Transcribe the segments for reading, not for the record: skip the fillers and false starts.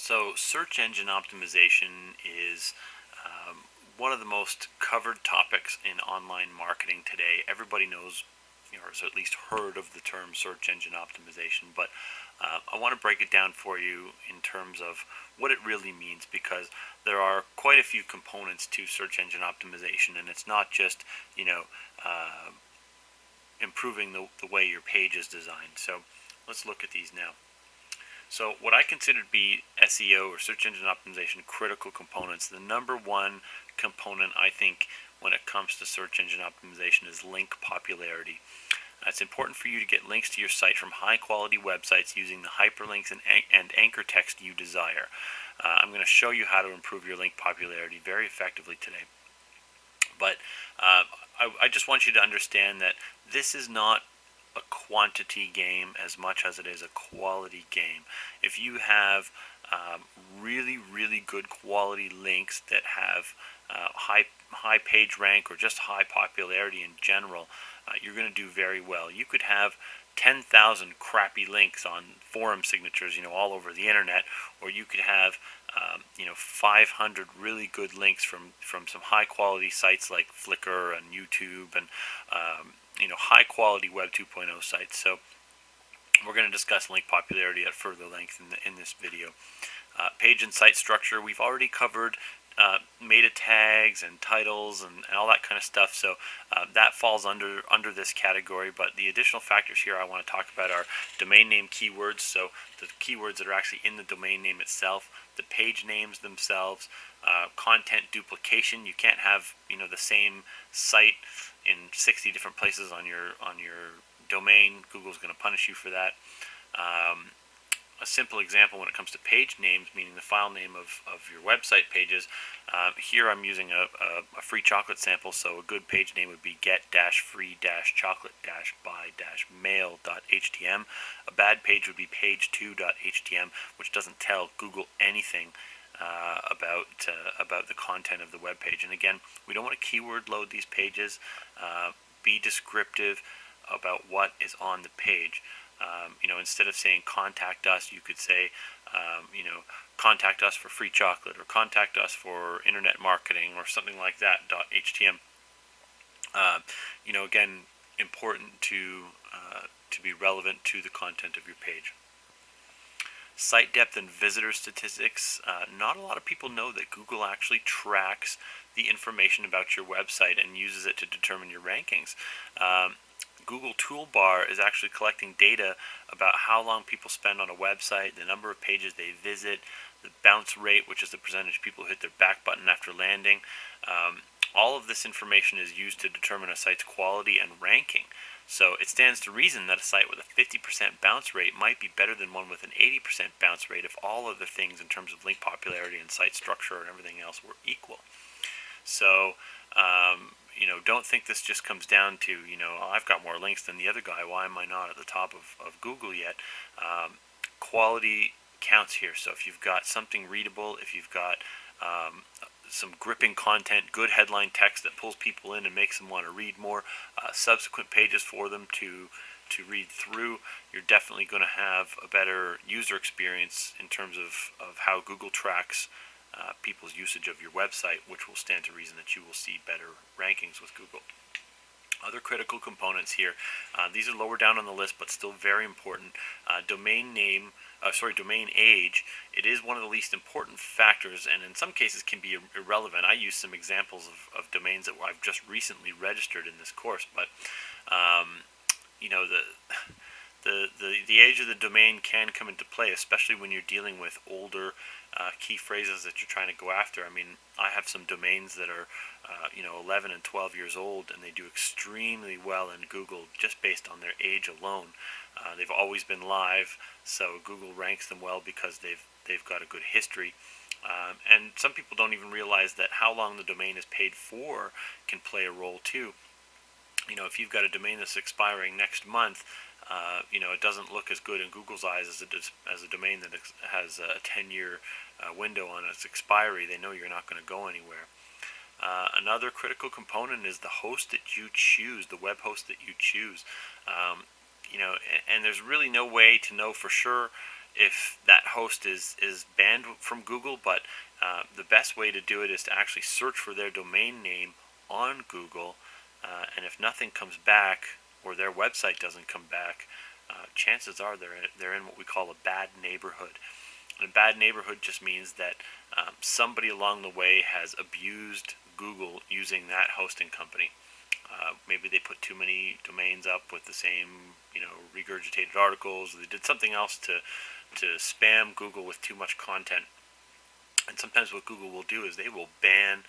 So search engine optimization is one of the most covered topics in online marketing today. Everybody knows, or has at least heard of the term search engine optimization, but I want to break it down for you in terms of what it really means, because there are quite a few components to search engine optimization, and it's not just, uh, improving the way your page is designed. So let's look at these now. So what I consider to be SEO, or search engine optimization, critical components, the number one component I think when it comes to search engine optimization is link popularity. It's important for you to get links to your site from high quality websites using the hyperlinks and anchor text you desire. I'm going to show you how to improve your link popularity very effectively today. But I just want you to understand that this is not a quantity game as much as it is a quality game. If you have really good quality links that have high page rank or just high popularity in general, you're going to do very well. You could have 10,000 crappy links on forum signatures, all over the internet, or you could have 500 really good links from some high quality sites like Flickr and YouTube and high quality Web 2.0 sites. So we're going to discuss link popularity at further length in this video. Page and site structure, we've already covered meta tags and titles and all that kind of stuff, so that falls under this category. But the additional factors here I want to talk about are domain name keywords, so the keywords that are actually in the domain name itself, the page names themselves, content duplication. You can't have the same site in 60 different places on your domain. Google's going to punish you for that. A simple example when it comes to page names, meaning the file name of your website pages. Here I'm using a free chocolate sample, so a good page name would be get-free-chocolate-by-mail.htm. A bad page would be page2.htm, which doesn't tell Google anything about the content of the web page. And again, we don't want to keyword load these pages. Be descriptive about what is on the page. Instead of saying contact us, you could say, contact us for free chocolate, or contact us for internet marketing, or something like that, .htm. Again, important to be relevant to the content of your page. Site depth and visitor statistics. Not a lot of people know that Google actually tracks the information about your website and uses it to determine your rankings. Google Toolbar is actually collecting data about how long people spend on a website, the number of pages they visit, the bounce rate, which is the percentage of people who hit their back button after landing. All of this information is used to determine a site's quality and ranking. So it stands to reason that a site with a 50% bounce rate might be better than one with an 80% bounce rate if all other things in terms of link popularity and site structure and everything else were equal. So don't think this just comes down to, I've got more links than the other guy, why am I not at the top of Google yet? Quality counts here. So if you've got something readable, if you've got some gripping content, good headline text that pulls people in and makes them want to read more, subsequent pages for them to read through, you're definitely going to have a better user experience in terms of how Google tracks people's usage of your website, which will stand to reason that you will see better rankings with Google. Other critical components here, these are lower down on the list but still very important. Domain age. It is one of the least important factors, and in some cases can be irrelevant. I use some examples of domains that I've just recently registered in this course, but the age of the domain can come into play, especially when you're dealing with older key phrases that you're trying to go after. I mean, I have some domains that are 11 and 12 years old, and they do extremely well in Google just based on their age alone. They've always been live, so Google ranks them well because they've got a good history. And some people don't even realize that how long the domain is paid for can play a role too. If you've got a domain that's expiring next month, it doesn't look as good in Google's eyes as a domain that has a 10-year window on its expiry. They know you're not going to go anywhere. Another critical component is the host that you choose, the web host that you choose. And there's really no way to know for sure if that host is banned from Google, but the best way to do it is to actually search for their domain name on Google, and if nothing comes back or their website doesn't come back, chances are they're in what we call a bad neighborhood. And a bad neighborhood just means that somebody along the way has abused Google using that hosting company. Maybe they put too many domains up with the same, regurgitated articles. Or they did something else to spam Google with too much content. And sometimes what Google will do is they will ban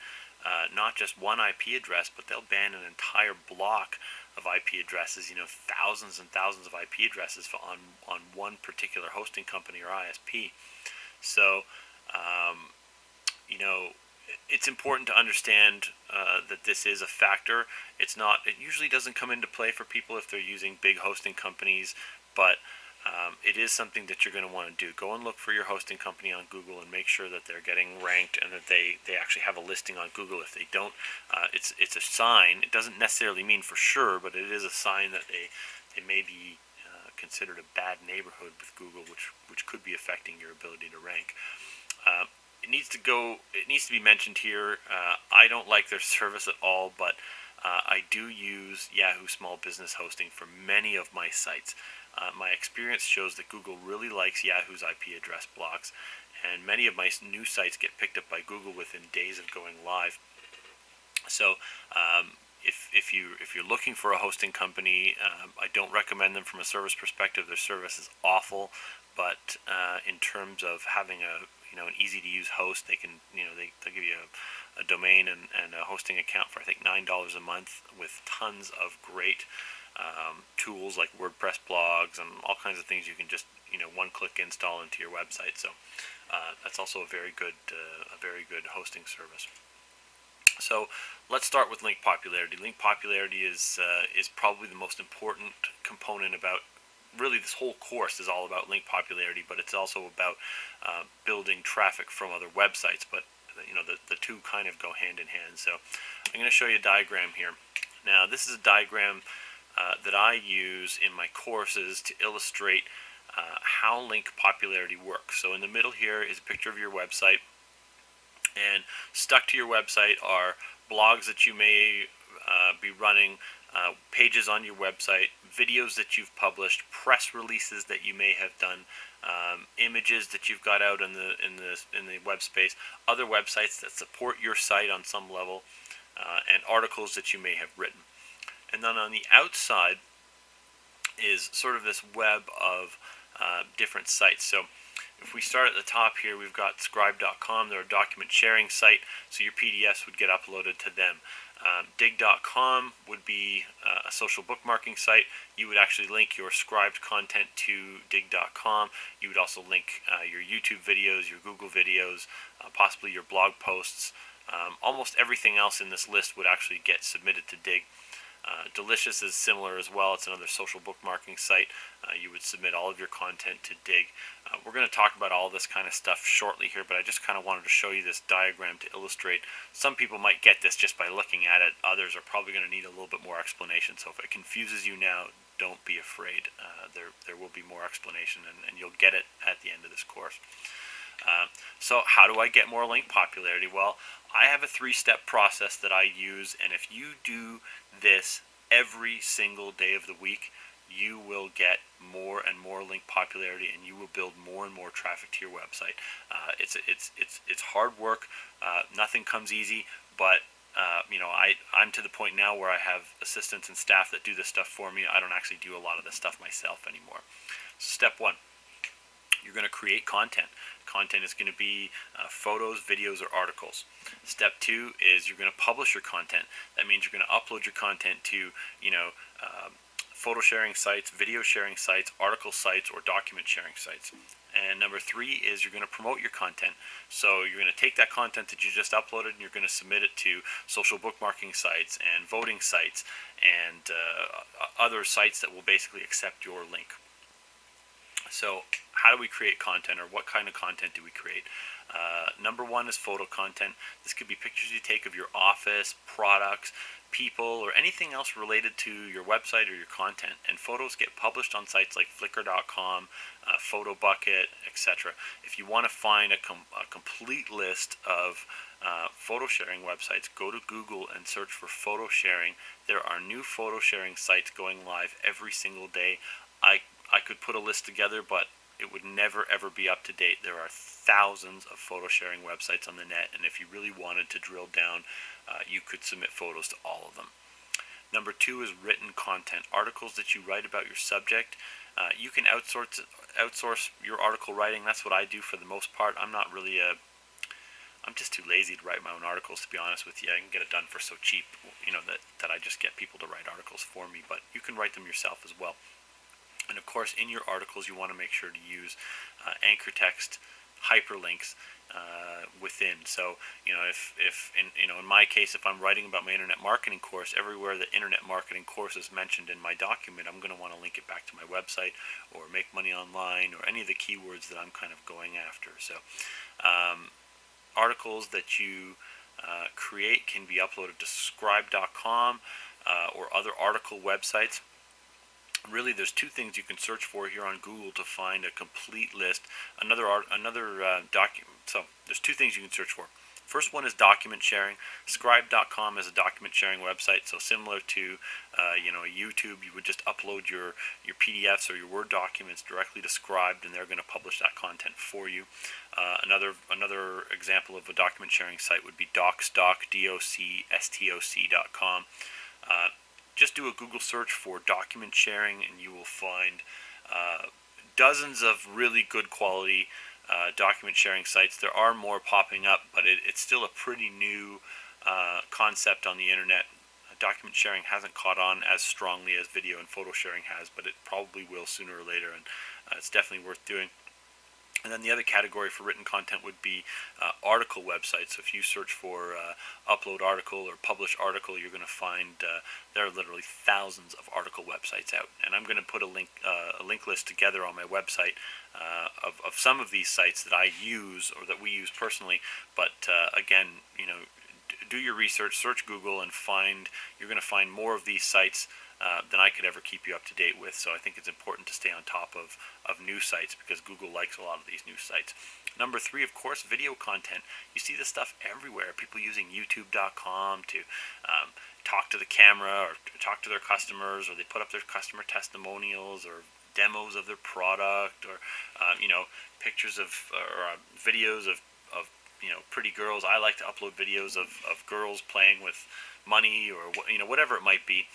not just one IP address, but they'll ban an entire block of IP addresses. Thousands and thousands of IP addresses on one particular hosting company or ISP. So, it's important to understand that this is a factor. It usually doesn't come into play for people if they're using big hosting companies, but it is something that you're going to want to do. Go and look for your hosting company on Google and make sure that they're getting ranked and that they actually have a listing on Google. If they don't, it's a sign. It doesn't necessarily mean for sure, but it is a sign that they may be considered a bad neighborhood with Google, which could be affecting your ability to rank. It needs to be mentioned here. I don't like their service at all, but I do use Yahoo Small Business Hosting for many of my sites. My experience shows that Google really likes Yahoo's IP address blocks, and many of my new sites get picked up by Google within days of going live. So if you're looking for a hosting company, I don't recommend them from a service perspective. Their service is awful, but in terms of having an easy to use host, they can they'll give you a domain and a hosting account for I think $9 a month with tons of great tools like WordPress blogs and all kinds of things you can just one-click install into your website. So that's also a very good hosting service. So let's start with link popularity. Link popularity is probably the most important component about. Really, this whole course is all about link popularity, but it's also about building traffic from other websites. But the two kind of go hand in hand. So I'm going to show you a diagram here. Now, this is a diagram that I use in my courses to illustrate how link popularity works. So in the middle here is a picture of your website, and stuck to your website are blogs that you may be running, pages on your website, videos that you've published, press releases that you may have done, images that you've got out in the web space, other websites that support your site on some level, and articles that you may have written. And then on the outside is sort of this web of different sites. So if we start at the top here, we've got scribe.com. They're a document sharing site, so your PDFs would get uploaded to them. Dig.com would be a social bookmarking site. You would actually link your scribed content to dig.com. You would also link your YouTube videos, your Google videos, possibly your blog posts. Almost everything else in this list would actually get submitted to Dig. Delicious is similar as well. It's another social bookmarking site. You would submit all of your content to Dig. We're going to talk about all this kind of stuff shortly here, but I just kind of wanted to show you this diagram to illustrate. Some people might get this just by looking at it. Others are probably going to need a little bit more explanation. So if it confuses you now, don't be afraid. There will be more explanation, and you'll get it at the end of this course. So how do I get more link popularity? Well, I have a 3-step process that I use, and if you do this every single day of the week, you will get more and more link popularity, and you will build more and more traffic to your website. It's hard work. Nothing comes easy, but I'm to the point now where I have assistants and staff that do this stuff for me. I don't actually do a lot of this stuff myself anymore. So step 1. You're going to create content. Content is going to be photos, videos, or articles. Step 2 is you're going to publish your content. That means you're going to upload your content to, photo sharing sites, video sharing sites, article sites, or document sharing sites. And number 3 is you're going to promote your content. So you're going to take that content that you just uploaded and you're going to submit it to social bookmarking sites and voting sites and other sites that will basically accept your link. So how do we create content, or what kind of content do we create? Number one is photo content. This could be pictures you take of your office, products, people, or anything else related to your website or your content. And photos get published on sites like Flickr.com, PhotoBucket, etc. If you want to find a complete list of photo sharing websites, go to Google and search for photo sharing. There are new photo sharing sites going live every single day. I could put a list together, but it would never ever be up to date. There are thousands of photo sharing websites on the net, and if you really wanted to drill down, you could submit photos to all of them. Number two is written content, articles that you write about your subject. You can outsource your article writing. That's what I do for the most part. I'm just too lazy to write my own articles, to be honest with you. I can get it done for so cheap, that I just get people to write articles for me. But you can write them yourself as well. And of course, in your articles, you want to make sure to use anchor text, hyperlinks within. So, if in my case, if I'm writing about my internet marketing course, everywhere the internet marketing course is mentioned in my document, I'm going to want to link it back to my website or make money online or any of the keywords that I'm kind of going after. So, articles that you create can be uploaded to scribe.com or other article websites. Really, there's two things you can search for here on Google to find a complete list. Document. So there's two things you can search for. First one is document sharing. Scribe.com is a document sharing website, so similar to YouTube. You would just upload your PDFs or your Word documents directly to Scribe, and they're going to publish that content for you. Another example of a document sharing site would be docstoc.com. Just do a Google search for document sharing, and you will find dozens of really good quality document sharing sites. There are more popping up, but it's still a pretty new concept on the internet. Document sharing hasn't caught on as strongly as video and photo sharing has, but it probably will sooner or later, and it's definitely worth doing. And then the other category for written content would be article websites. So if you search for upload article or publish article, you're going to find there are literally thousands of article websites out. And I'm going to put a link list together on my website of some of these sites that I use or that we use personally. But again, do your research, search Google, and you're going to find more of these sites than I could ever keep you up to date with. So I think it's important to stay on top of new sites because Google likes a lot of these new sites. Number three, of course, video content. You see this stuff everywhere. People using YouTube.com to talk to the camera or talk to their customers, or they put up their customer testimonials or demos of their product, or pictures of or videos of pretty girls. I like to upload videos of girls playing with money or whatever it might be.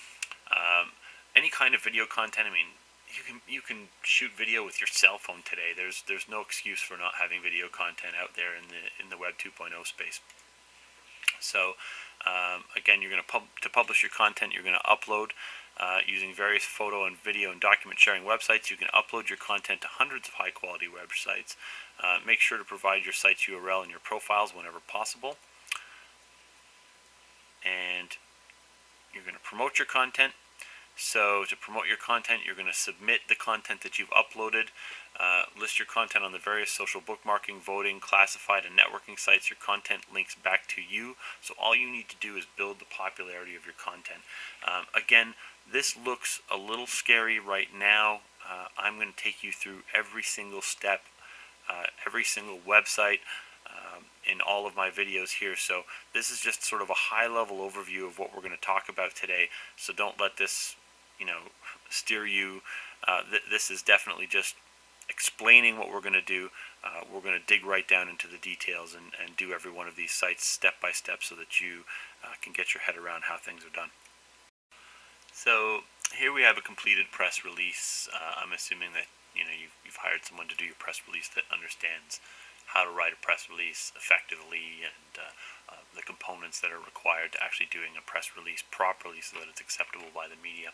Any kind of video content. I mean, you can shoot video with your cell phone today. There's no excuse for not having video content out there in the Web 2.0 space. So again, you're going to publish your content. You're going to upload using various photo and video and document sharing websites. You can upload your content to hundreds of high quality websites. Make sure to provide your site's URL in your profiles whenever possible. And you're going to promote your content. So to promote your content, you're going to submit the content that you've uploaded, list your content on the various social bookmarking, voting, classified, and networking sites. Your content links back to you. So all you need to do is build the popularity of your content. Again, this looks a little scary right now. I'm going to take you through every single step, every single website, in all of my videos here. So this is just sort of a high-level overview of what we're going to talk about today. So don't let this, steer you. This is definitely just explaining what we're going to do. We're going to dig right down into the details and do every one of these sites step by step so that you can get your head around how things are done. So here we have a completed press release. I'm assuming that you've hired someone to do your press release that understands how to write a press release effectively and the components that are required to actually doing a press release properly so that it's acceptable by the media.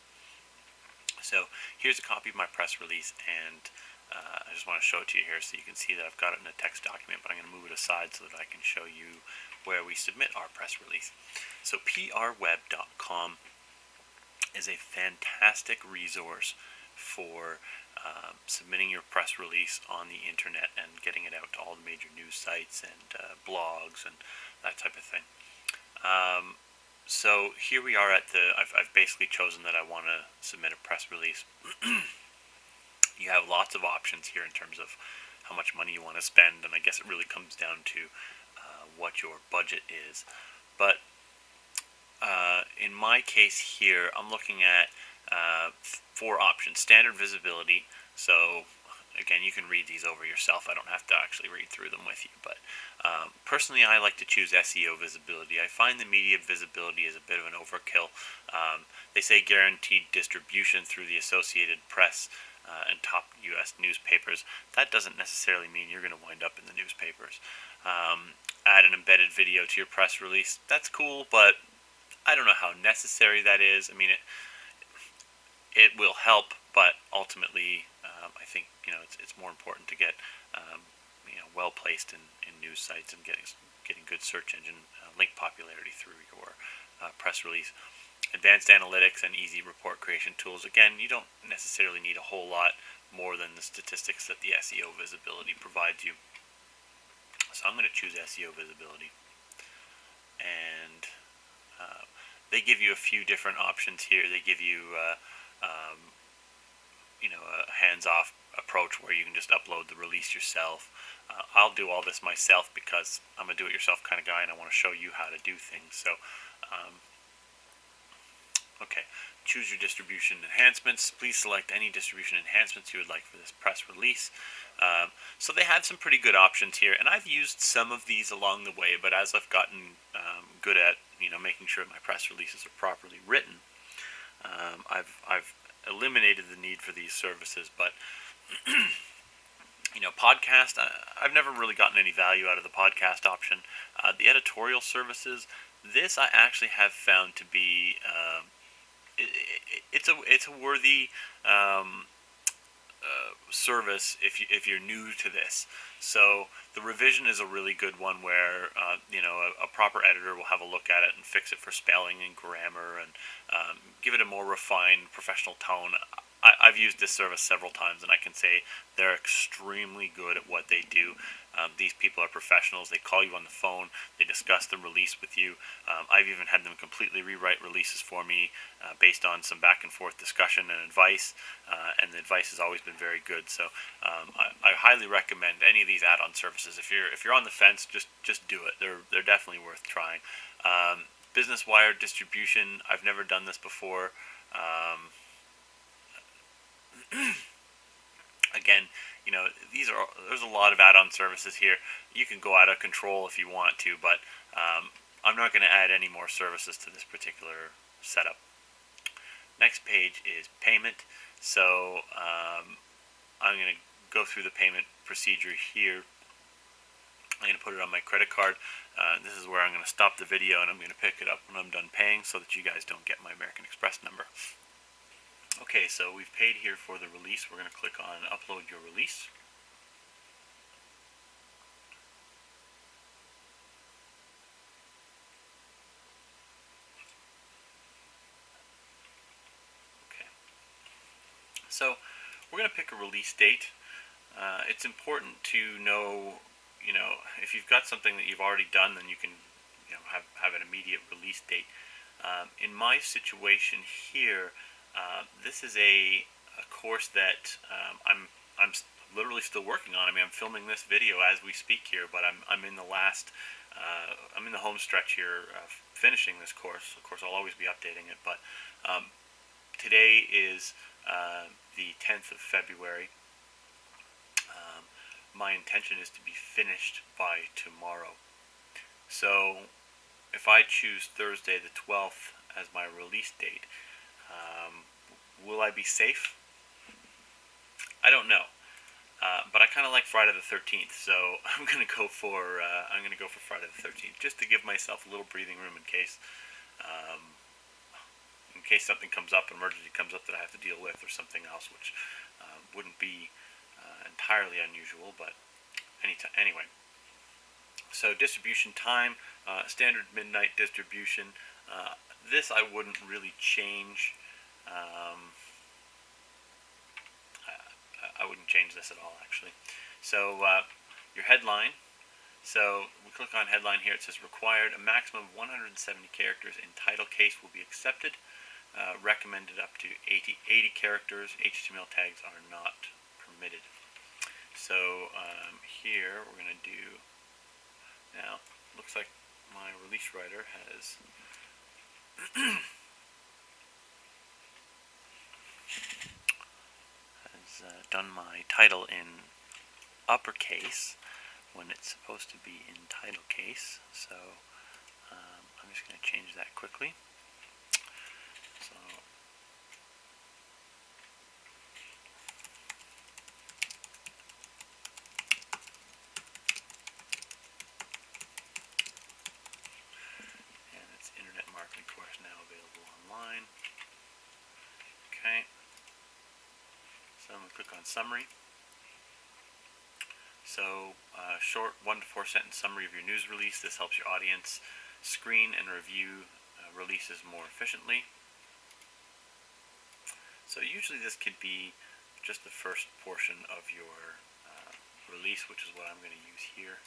So here's a copy of my press release, and I just want to show it to you here so you can see that I've got it in a text document, but I'm going to move it aside so that I can show you where we submit our press release. So prweb.com is a fantastic resource for submitting your press release on the internet and getting it out to all the major news sites and blogs and that type of thing. So here we are at I've basically chosen that I want to submit a press release. You have lots of options here in terms of how much money you want to spend, and I guess it really comes down to what your budget is. But in my case here, I'm looking at 4 options. Standard visibility. So again, you can read these over yourself. I don't have to actually read through them with you. But personally, I like to choose SEO visibility. I find the media visibility is a bit of an overkill. They say guaranteed distribution through the Associated Press and top U.S. newspapers. That doesn't necessarily mean you're going to wind up in the newspapers. Add an embedded video to your press release. That's cool, but I don't know how necessary that is. I mean, it will help, but ultimately, I think it's more important to get well placed in news sites and getting good search engine link popularity through your press release. Advanced analytics and easy report creation tools. Again, you don't necessarily need a whole lot more than the statistics that the SEO visibility provides you. So I'm going to choose SEO visibility, and they give you a few different options here. They give you a hands-off approach where you can just upload the release yourself. I'll do all this myself because I'm a do-it-yourself kind of guy, and I want to show you how to do things. So okay, choose your distribution enhancements. Please select any distribution enhancements you would like for this press release. So they have some pretty good options here, and I've used some of these along the way, but as I've gotten good at making sure my press releases are properly written, I've eliminated the need for these services. But podcast, I've never really gotten any value out of the podcast option. The editorial services, this I actually have found to be it's a worthy service if you're new to this. So the revision is a really good one where a proper editor will have a look at it and fix it for spelling and grammar and give it a more refined professional tone. I've used this service several times, and I can say they're extremely good at what they do. These people are professionals. They call you on the phone. They discuss the release with you. I've even had them completely rewrite releases for me based on some back and forth discussion and advice, and the advice has always been very good. So I highly recommend any of these add-on services. If you're on the fence, just do it. They're definitely worth trying. Business Wire distribution. I've never done this before. Again, there's a lot of add-on services here. You can go out of control if you want to, but I'm not going to add any more services to this particular setup. Next page is payment. So I'm going to go through the payment procedure here. I'm going to put it on my credit card. This is where I'm going to stop the video, and I'm going to pick it up when I'm done paying so that you guys don't get my American Express number. Okay, so we've paid here for the release. We're going to click on Upload Your Release. Okay. So we're going to pick a release date. It's important to know, if you've got something that you've already done, then you can, have an immediate release date. In my situation here, this is a course that I'm literally still working on. I mean, I'm filming this video as we speak here, but I'm in the last, I'm in the home stretch here, finishing this course. Of course, I'll always be updating it, but today is the 10th of February. My intention is to be finished by tomorrow. So if I choose Thursday the 12th as my release date, will I be safe? I don't know, but I kind of like Friday the 13th, so I'm gonna go for Friday the 13th, just to give myself a little breathing room in case something comes up, an emergency comes up that I have to deal with, or something else, which wouldn't be entirely unusual, but anyway. So distribution time, standard midnight distribution. This I wouldn't really change. I wouldn't change this at all, actually. So your headline. So we click on headline here. It says required a maximum of 170 characters in title case will be accepted. Recommended up to 80 characters. HTML tags are not permitted. So here we're going to do, now looks like my release writer has done my title in uppercase when it's supposed to be in title case. So I'm just going to change that quickly. So and it's Internet Marketing Course now available online. Okay. So I'm going to click on summary. So short 1 to 4 sentence summary of your news release. This helps your audience screen and review releases more efficiently. So usually this could be just the first portion of your release, which is what I'm going to use here.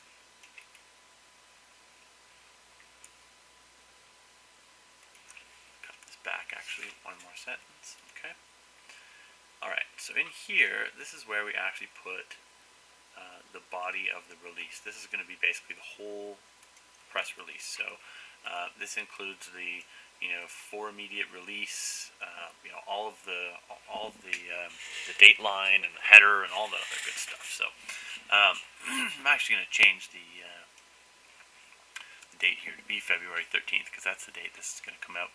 Cut this back actually, one more sentence. Okay. Alright, so in here, this is where we actually put the body of the release. This is going to be basically the whole press release. So this includes the for immediate release, all of the date line and the header and all that other good stuff. So I'm actually going to change the date here to be February 13th because that's the date this is going to come out.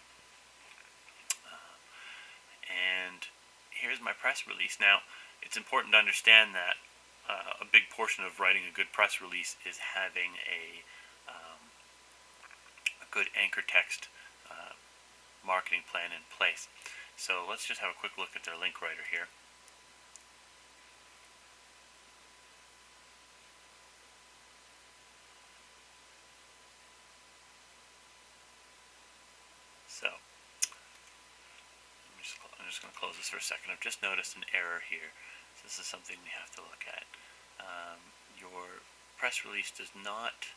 And here's my press release. Now, it's important to understand that a big portion of writing a good press release is having a good anchor text marketing plan in place. So let's just have a quick look at their link writer here. So I'm just going to close this for a second. I've just noticed an error here. So this is something we have to look at. Your press release does not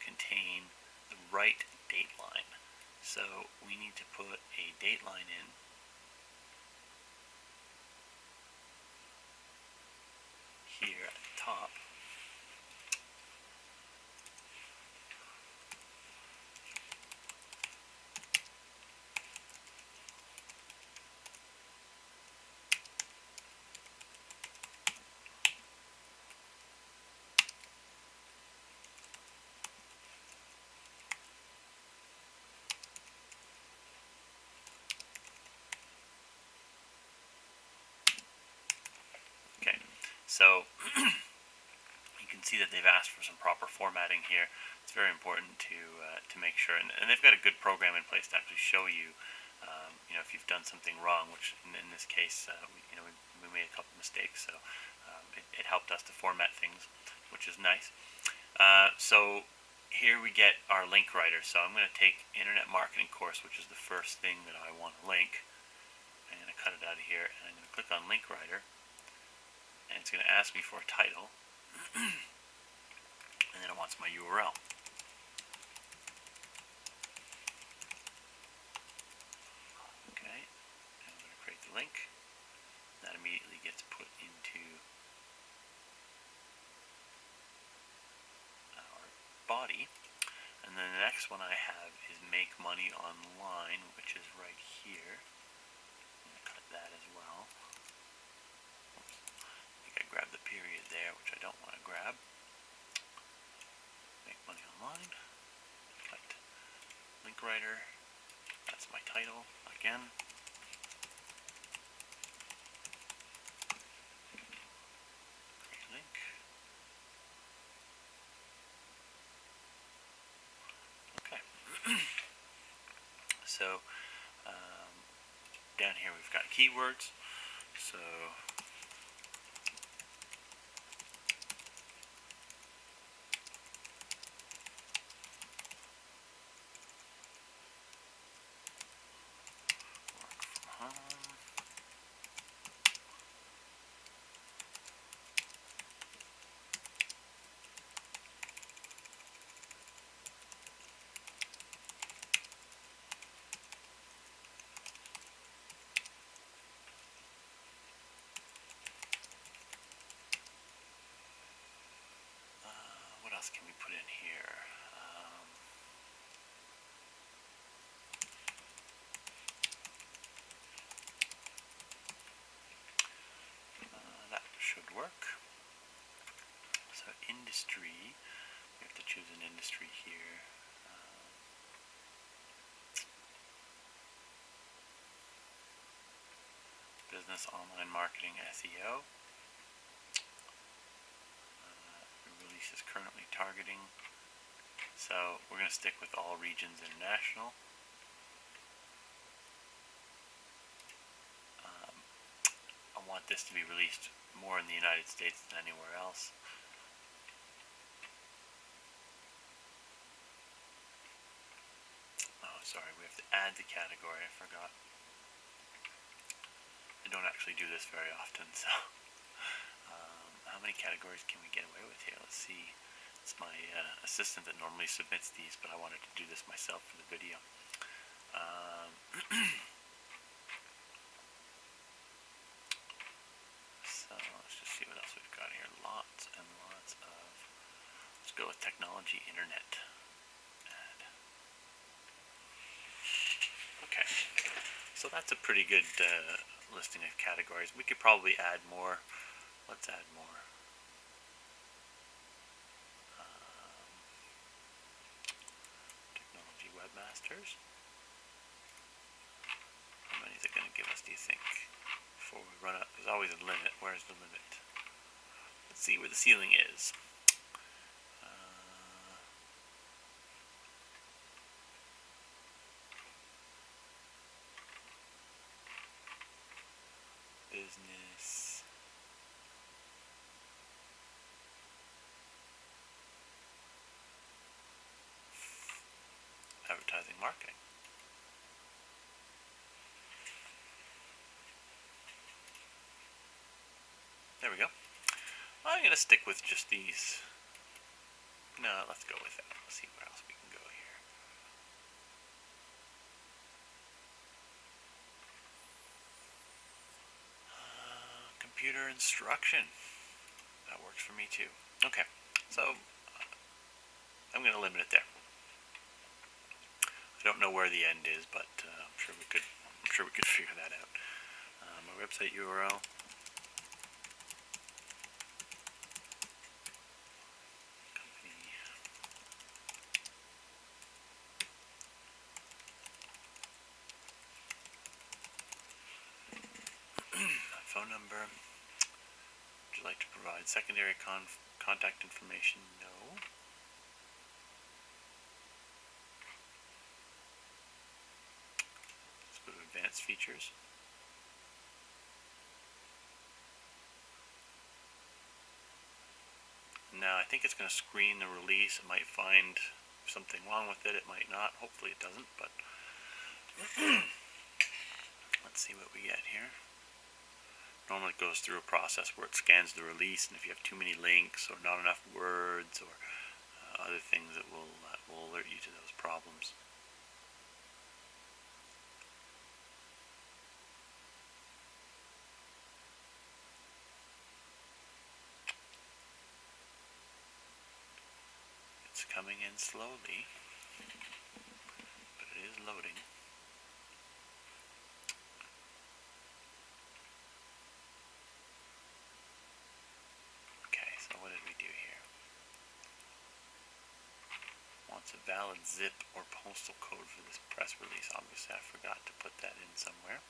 contain the right date line. So we need to put a date line in here at the top. Okay, so you can see that they've asked for some proper formatting here. It's very important to make sure, and they've got a good program in place to actually show you, if you've done something wrong. Which in this case, we made a couple mistakes, so it helped us to format things, which is nice. So here we get our link writer. So I'm going to take Internet Marketing Course, which is the first thing that I want to link. I'm going to cut it out of here, and I'm going to click on link writer. And it's going to ask me for a title, and then it wants my URL. Okay, and I'm going to create the link. That immediately gets put into our body. And then the next one I have is Make Money Online, which is right here. I'm going to cut that as well. I grab the period there, which I don't want to grab. Make Money Online. Cut link writer. That's my title again. Create link. Okay. So down here we've got keywords. So else can we put in here? That should work. So industry, we have to choose an industry here. Business, online marketing, SEO. Release is currently targeting. So we're going to stick with all regions international. I want this to be released more in the United States than anywhere else. Oh, sorry, we have to add the category, I forgot. I don't actually do this very often, so how many categories can we get away with here? Let's see. It's my assistant that normally submits these, but I wanted to do this myself for the video. So let's just see what else we've got here. Lots and lots of, let's go with technology, internet. Add. Okay, so that's a pretty good listing of categories. We could probably add more. Let's add more. Technology webmasters. How many is it going to give us, do you think? Before we run out, there's always a limit. Where's the limit? Let's see where the ceiling is. Business. Advertising, marketing. There we go. I'm going to stick with just these. No, let's go with that. Let's see where else we can go here. Computer instruction. That works for me too. Okay, so I'm going to limit it there. I don't know where the end is, but I'm sure we could. I'm sure we could figure that out. My website URL. Phone number. Would you like to provide secondary contact information? No. Let's go to advanced features. Now I think it's going to screen the release. It might find something wrong with it. It might not. Hopefully it doesn't, but let's see what we get here. Normally it goes through a process where it scans the release, and if you have too many links or not enough words or other things, it will alert you to those problems. It's coming in slowly, but it is loading. So what did we do here? Wants a valid zip or postal code for this press release. Obviously I forgot to put that in somewhere.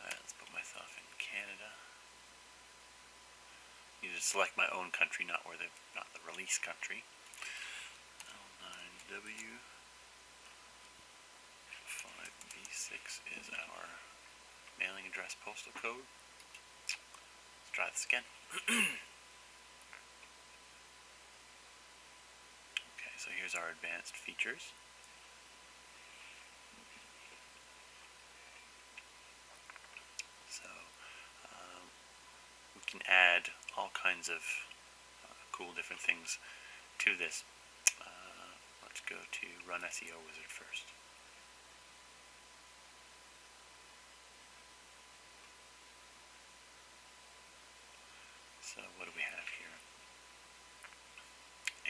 Alright, let's put myself in Canada. You just select my own country, not the release country. L9W 5B6 is our mailing address postal code. Let's try this again. Okay, so here's our advanced features. So we can add all kinds of cool different things to this. let's go to Run SEO Wizard first. So what do we have here?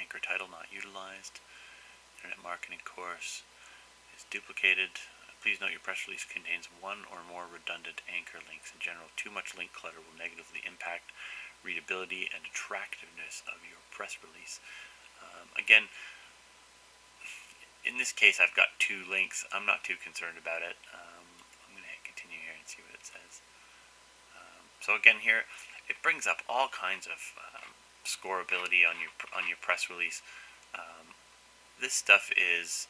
Anchor title not utilized. Internet marketing course is duplicated. Please note your press release contains one or more redundant anchor links. In general, too much link clutter will negatively impact readability and attractiveness of your press release. Again, in this case, I've got 2 links. I'm not too concerned about it. I'm going to hit continue here and see what it says. So again, here it brings up all kinds of scoreability on your press release. This stuff is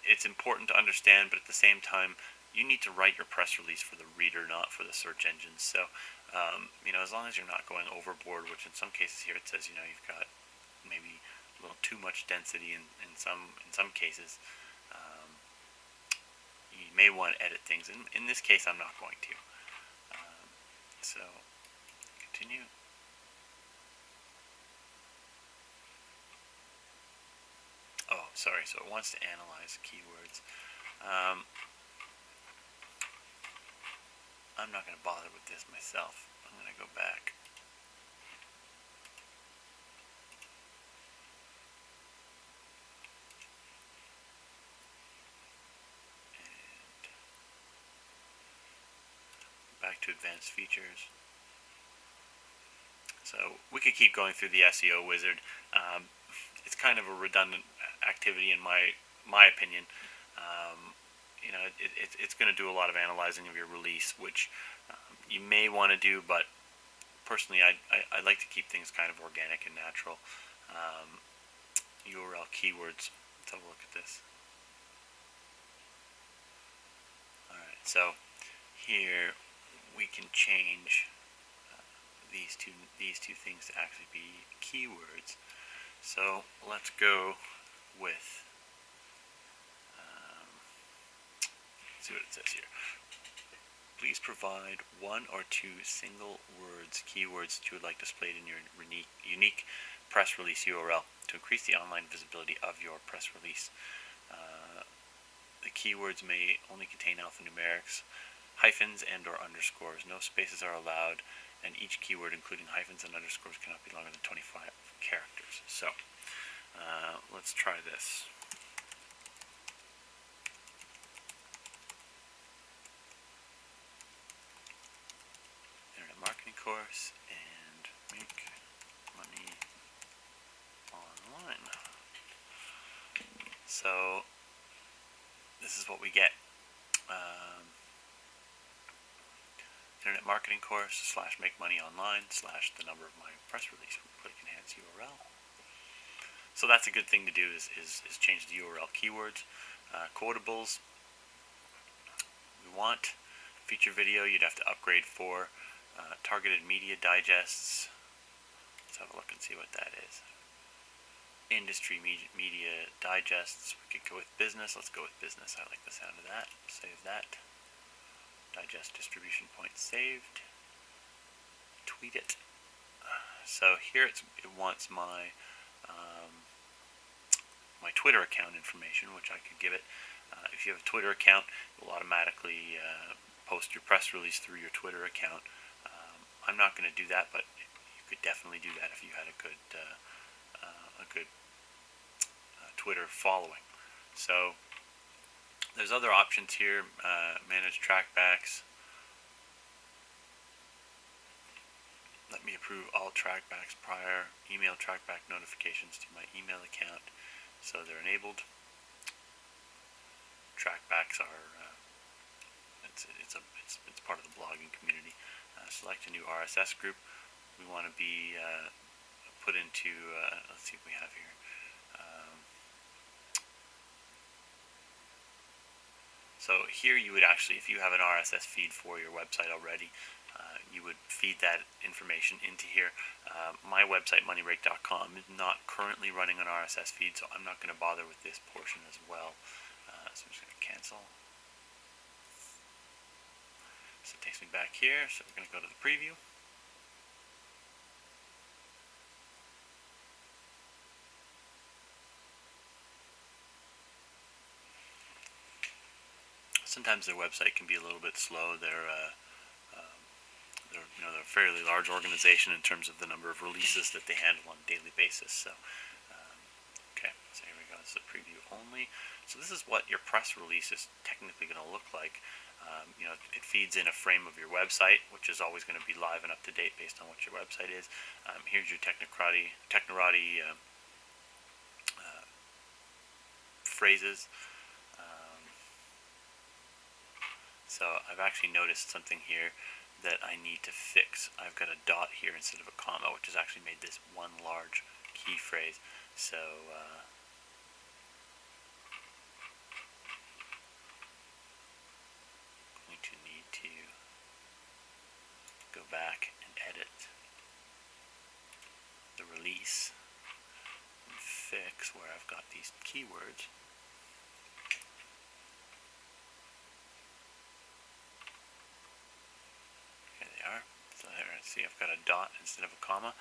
it's important to understand, but at the same time, you need to write your press release for the reader, not for the search engines. So, as long as you're not going overboard, which in some cases here it says, you've got maybe a little too much density in some cases, you may want to edit things. In this case, I'm not going to. So, continue. Oh, sorry. So it wants to analyze keywords. I'm not going to bother with this myself. I'm going to go back. And back to advanced features. So we could keep going through the SEO wizard. It's kind of a redundant activity in my opinion. It's going to do a lot of analyzing of your release, which you may want to do, but personally I like to keep things kind of organic and natural. URL keywords, let's have a look at this. Alright, so here we can change these two things to actually be keywords. So let's go with let's see what it says here. Please provide 1 or 2 single words, keywords that you would like displayed in your unique press release URL to increase the online visibility of your press release. The keywords may only contain alphanumerics, hyphens and or underscores. No spaces are allowed, and each keyword, including hyphens and underscores, cannot be longer than 25 characters. So, let's try this. Internet marketing course and make money online. So, this is what we get. Internet marketing course / make money online / the number of my press release. We click enhance URL. So that's a good thing to do is change the URL keywords. Quotables. We want feature video. You'd have to upgrade for targeted media digests. Let's have a look and see what that is. Industry media digests. We could go with business. Let's go with business. I like the sound of that. Save that. Digest distribution point saved. Tweet it. So here it wants my my Twitter account information, which I could give it. If you have a Twitter account, it will automatically post your press release through your Twitter account. I'm not going to do that, but you could definitely do that if you had a good Twitter following. So there's other options here. Manage trackbacks. Let me approve all trackbacks prior. Email trackback notifications to my email account, so they're enabled. Trackbacks are it's part of the blogging community. Select a new RSS group. We want to be put into. Let's see what we have here. So here you would actually, if you have an RSS feed for your website already, you would feed that information into here. My website, moneyrake.com, is not currently running an RSS feed, so I'm not going to bother with this portion as well. So I'm just going to cancel. So it takes me back here, so we're going to go to the preview. sometimes their website can be a little bit slow. They're a fairly large organization in terms of the number of releases that they handle on a daily basis. So, okay, so here we go. This is a preview only. So this is what your press release is technically going to look like. It feeds in a frame of your website, which is always going to be live and up to date based on what your website is. Here's your Technorati phrases. So I've actually noticed something here that I need to fix. I've got a dot here instead of a comma, which has actually made this one large key phrase. So I'm going to need to go back and edit the release and fix where I've got these keywords. So there, see, I've got a dot instead of a comma.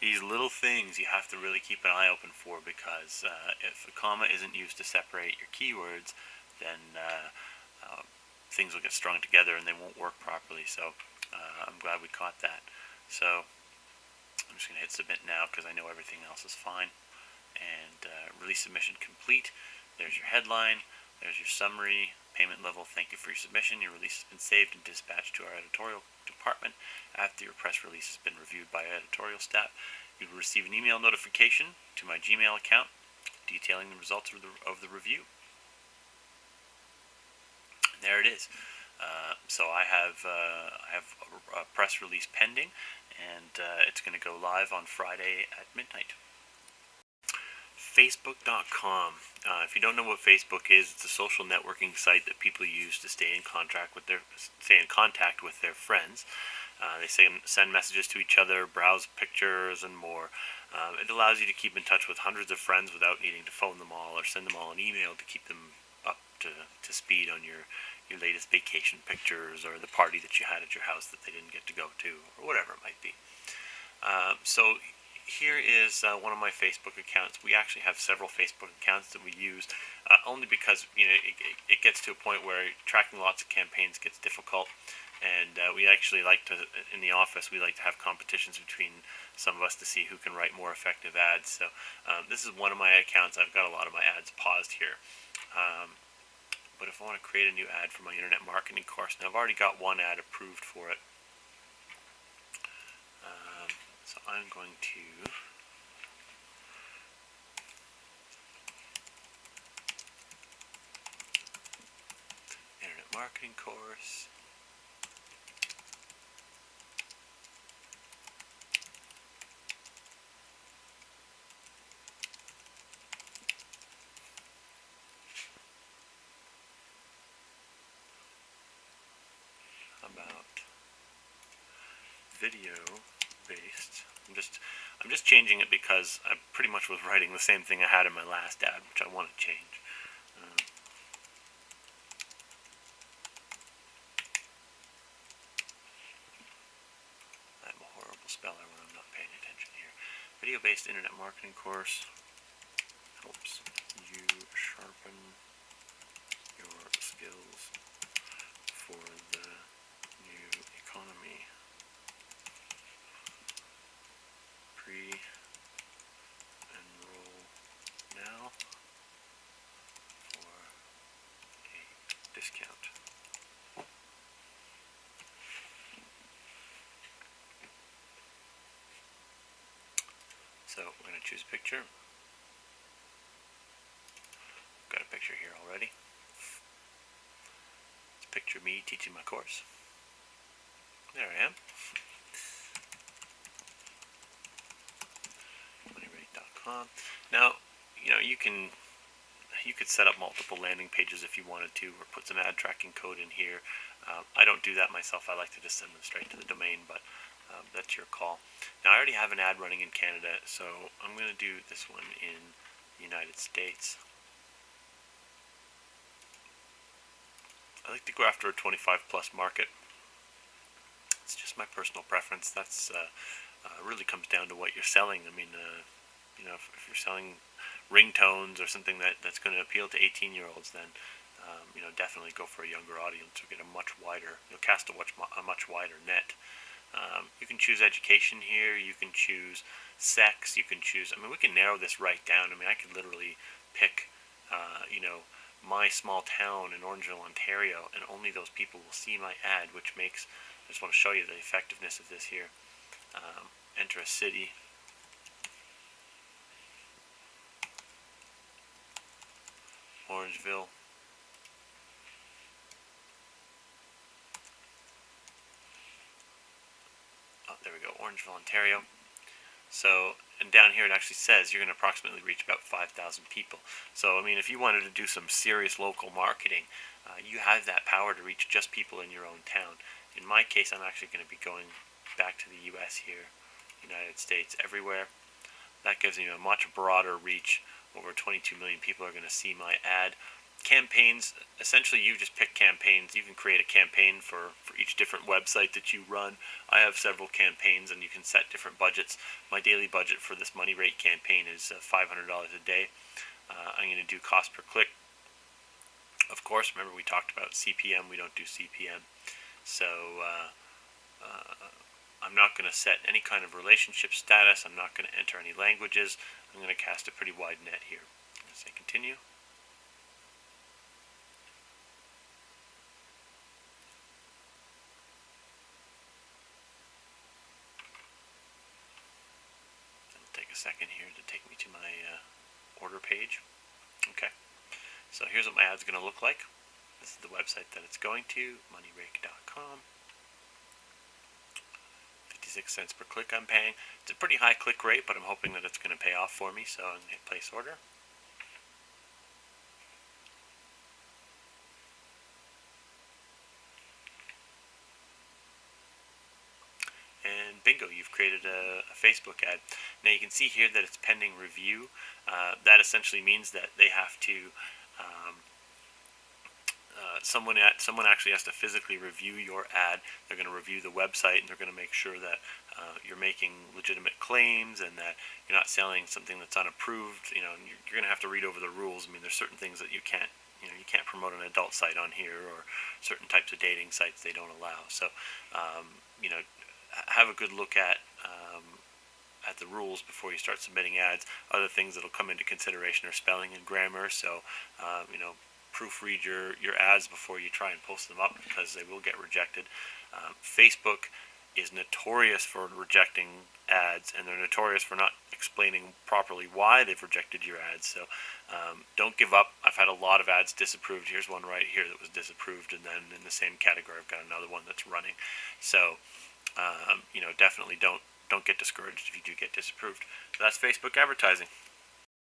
These little things you have to really keep an eye open for, because if a comma isn't used to separate your keywords, then things will get strung together and they won't work properly. So I'm glad we caught that. So I'm just going to hit submit now because I know everything else is fine. And release submission complete. There's your headline. There's your summary. Payment level, thank you for your submission. Your release has been saved and dispatched to our editorial department. After your press release has been reviewed by our editorial staff, you will receive an email notification to my Gmail account detailing the results of the review. And there it is. So I have a press release pending, and it's going to go live on Friday at midnight. Facebook.com. If you don't know what Facebook is, it's a social networking site that people use to stay in contact with their friends. They send messages to each other, browse pictures, and more. It allows you to keep in touch with hundreds of friends without needing to phone them all or send them all an email to keep them up to speed on your latest vacation pictures or the party that you had at your house that they didn't get to go to, or whatever it might be. So here is one of my Facebook accounts. We actually have several Facebook accounts that we use only because it gets to a point where tracking lots of campaigns gets difficult, and we actually like to, in the office, we like to have competitions between some of us to see who can write more effective ads. So this is one of my accounts. I've got a lot of my ads paused here. But if I want to create a new ad for my internet marketing course, now I've already got one ad approved for it. So I'm going to internet marketing course. About video based. I'm just changing it because I pretty much was writing the same thing I had in my last ad, which I want to change. I'm a horrible speller when I'm not paying attention here. Video-based internet marketing course helps you sharpen your skills for the new economy. Pre-enroll now for a discount. So we're going to choose a picture. Got a picture here already. It's a picture of me teaching my course. There I am. MoneyRake.com. Now, you could set up multiple landing pages if you wanted to, or put some ad tracking code in here. I don't do that myself. I like to just send them straight to the domain, but that's your call. Now, I already have an ad running in Canada, so I'm going to do this one in the United States. I like to go after a 25 plus market. It's just my personal preference. That's really comes down to what you're selling. I mean, if you're selling ringtones or something that's going to appeal to 18-year-olds, then definitely go for a younger audience. You'll get you'll cast a much wider net. You can choose education here. You can choose sex. You can choose. We can narrow this right down. I could literally pick, my small town in Orangeville, Ontario, and only those people will see my ad, which makes. I just want to show you the effectiveness of this here. Enter a city. Orangeville. Oh, there we go. Orangeville, Ontario. So, and down here it actually says you're going to approximately reach about 5,000 people. So, if you wanted to do some serious local marketing, you have that power to reach just people in your own town. In my case, I'm actually going to be going back to the U.S. here, United States, everywhere. That gives me a much broader reach. Over 22 million people are going to see my ad. Campaigns, essentially you just pick campaigns. You can create a campaign for each different website that you run. I have several campaigns and you can set different budgets. My daily budget for this money rate campaign is $500 a day. I'm going to do cost per click. Of course, remember we talked about CPM. We don't do CPM. So I'm not going to set any kind of relationship status. I'm not going to enter any languages. I'm going to cast a pretty wide net here. I'm going to say continue. Take a second here to take me to my order page. Okay, so here's what my ad's going to look like. This is the website that it's going to, moneyrake.com. 56 cents per click I'm paying. It's a pretty high click rate, but I'm hoping that it's going to pay off for me, so I'm going to hit place order. And bingo, you've created a Facebook ad. Now you can see here that it's pending review. That essentially means that they have to, someone actually has to physically review your ad. They're going to review the website, and they're going to make sure that you're making legitimate claims and that you're not selling something that's unapproved. You're going to have to read over the rules. There's certain things that you can't promote an adult site on here, or certain types of dating sites they don't allow. So, have a good look at the rules before you start submitting ads. Other things that will come into consideration are spelling and grammar. So, proofread your ads before you try and post them up, because they will get rejected. Facebook is notorious for rejecting ads, and they're notorious for not explaining properly why they've rejected your ads. So don't give up. I've had a lot of ads disapproved. Here's one right here that was disapproved, and then in the same category I've got another one that's running. So definitely don't get discouraged if you do get disapproved. So that's Facebook advertising.